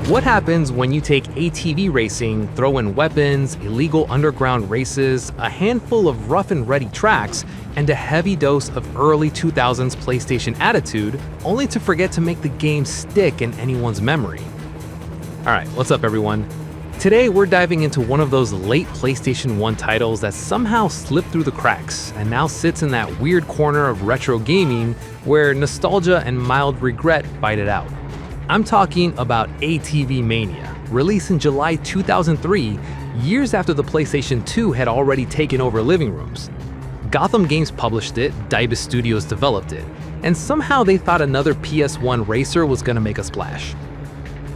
What happens when you take ATV racing, throw in weapons, illegal underground races, a handful of rough and ready tracks, and a heavy dose of early 2000s PlayStation attitude, only to forget to make the game stick in anyone's memory? Alright, what's up everyone? Today we're diving into one of those late PlayStation 1 titles that somehow slipped through the cracks and now sits in that weird corner of retro gaming where nostalgia and mild regret fight it out. I'm talking about ATV Mania, released in July 2003, years after the PlayStation 2 had already taken over living rooms. Gotham Games published it, Deibus Studios developed it, and somehow they thought another PS1 racer was gonna make a splash.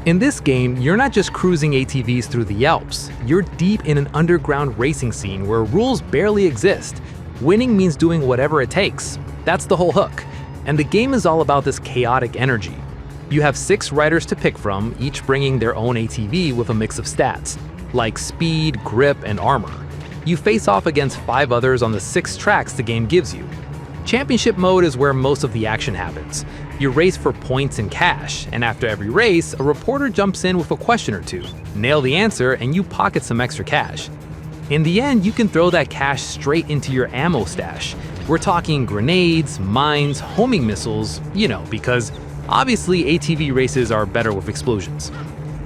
In this game, you're not just cruising ATVs through the Alps, you're deep in an underground racing scene where rules barely exist. Winning means doing whatever it takes. That's the whole hook. And the game is all about this chaotic energy. You have 6 riders to pick from, each bringing their own ATV with a mix of stats, like speed, grip, and armor. You face off against 5 others on the 6 tracks the game gives you. Championship mode is where most of the action happens. You race for points and cash, and after every race, a reporter jumps in with a question or two. Nail the answer, and you pocket some extra cash. In the end, you can throw that cash straight into your ammo stash. We're talking grenades, mines, homing missiles, because obviously, ATV races are better with explosions.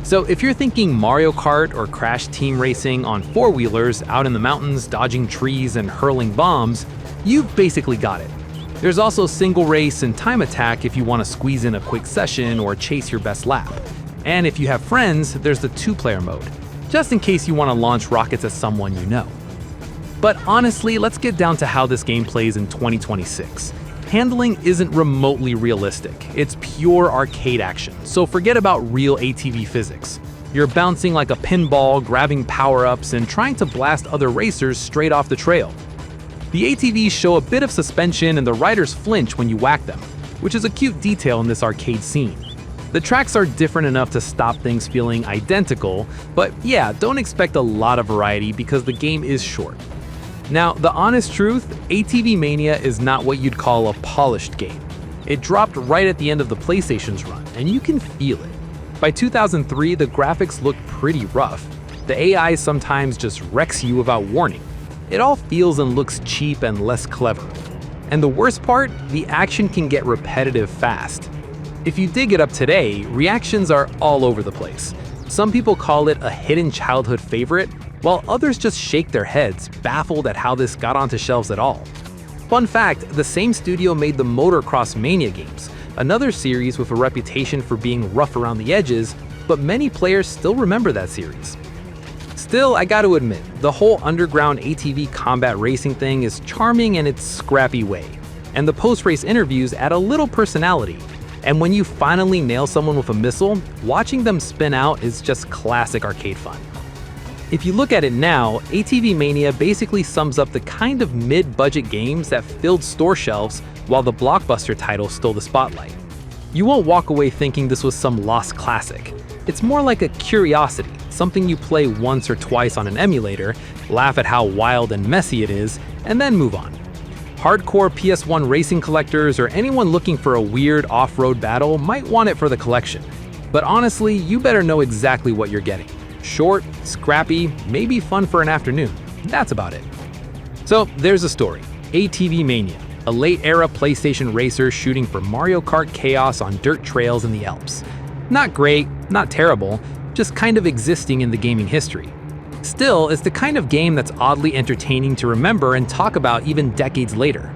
So if you're thinking Mario Kart or Crash Team Racing on 4-wheelers out in the mountains dodging trees and hurling bombs, you've basically got it. There's also single race and time attack if you want to squeeze in a quick session or chase your best lap. And if you have friends, there's the 2-player mode, just in case you want to launch rockets at someone you know. But honestly, let's get down to how this game plays in 2026. Handling isn't remotely realistic, it's pure arcade action, so forget about real ATV physics. You're bouncing like a pinball, grabbing power-ups, and trying to blast other racers straight off the trail. The ATVs show a bit of suspension and the riders flinch when you whack them, which is a cute detail in this arcade scene. The tracks are different enough to stop things feeling identical, but yeah, don't expect a lot of variety because the game is short. Now, the honest truth, ATV Mania is not what you'd call a polished game. It dropped right at the end of the PlayStation's run, and you can feel it. By 2003, the graphics looked pretty rough. The AI sometimes just wrecks you without warning. It all feels and looks cheap and less clever. And the worst part, the action can get repetitive fast. If you dig it up today, reactions are all over the place. Some people call it a hidden childhood favorite, while others just shake their heads, baffled at how this got onto shelves at all. Fun fact, the same studio made the Motocross Mania games, another series with a reputation for being rough around the edges, but many players still remember that series. Still, I gotta admit, the whole underground ATV combat racing thing is charming in its scrappy way, and the post-race interviews add a little personality. And when you finally nail someone with a missile, watching them spin out is just classic arcade fun. If you look at it now, ATV Mania basically sums up the kind of mid-budget games that filled store shelves while the blockbuster titles stole the spotlight. You won't walk away thinking this was some lost classic. It's more like a curiosity, something you play once or twice on an emulator, laugh at how wild and messy it is, and then move on. Hardcore PS1 racing collectors or anyone looking for a weird off-road battle might want it for the collection. But honestly, you better know exactly what you're getting. Short, scrappy, maybe fun for an afternoon. That's about it. So there's a story. ATV Mania, a late-era PlayStation racer shooting for Mario Kart chaos on dirt trails in the Alps. Not great, not terrible, just kind of existing in the gaming history. Still, it's the kind of game that's oddly entertaining to remember and talk about even decades later.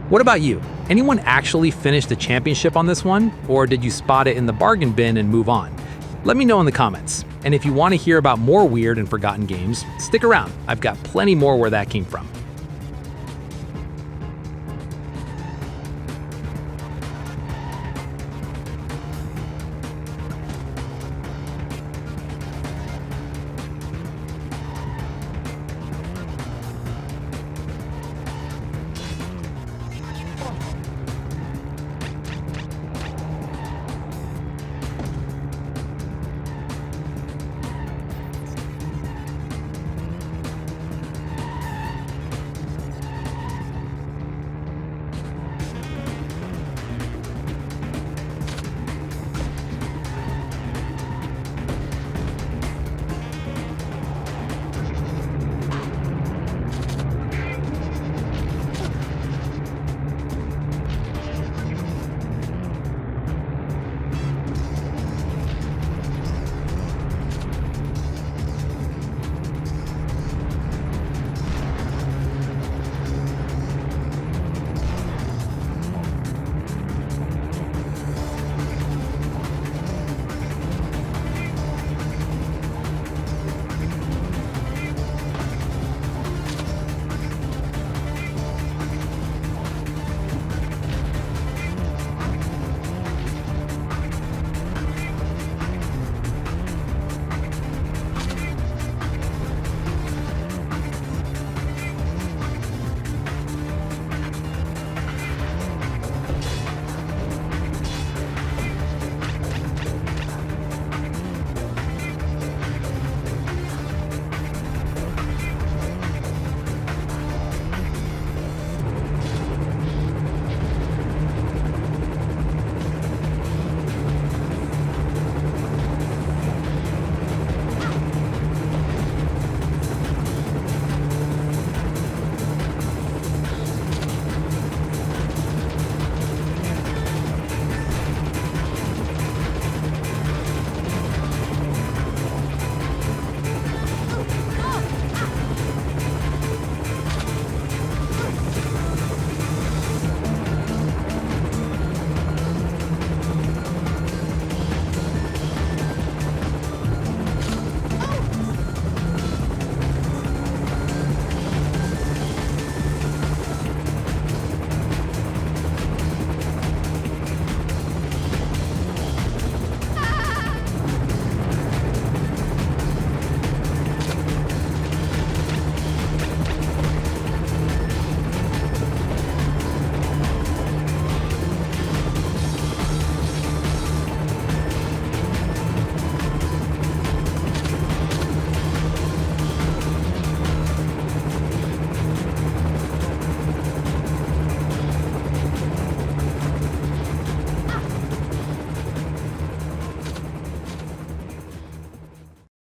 What about you? Anyone actually finish the championship on this one? Or did you spot it in the bargain bin and move on? Let me know in the comments. And if you want to hear about more weird and forgotten games, stick around. I've got plenty more where that came from.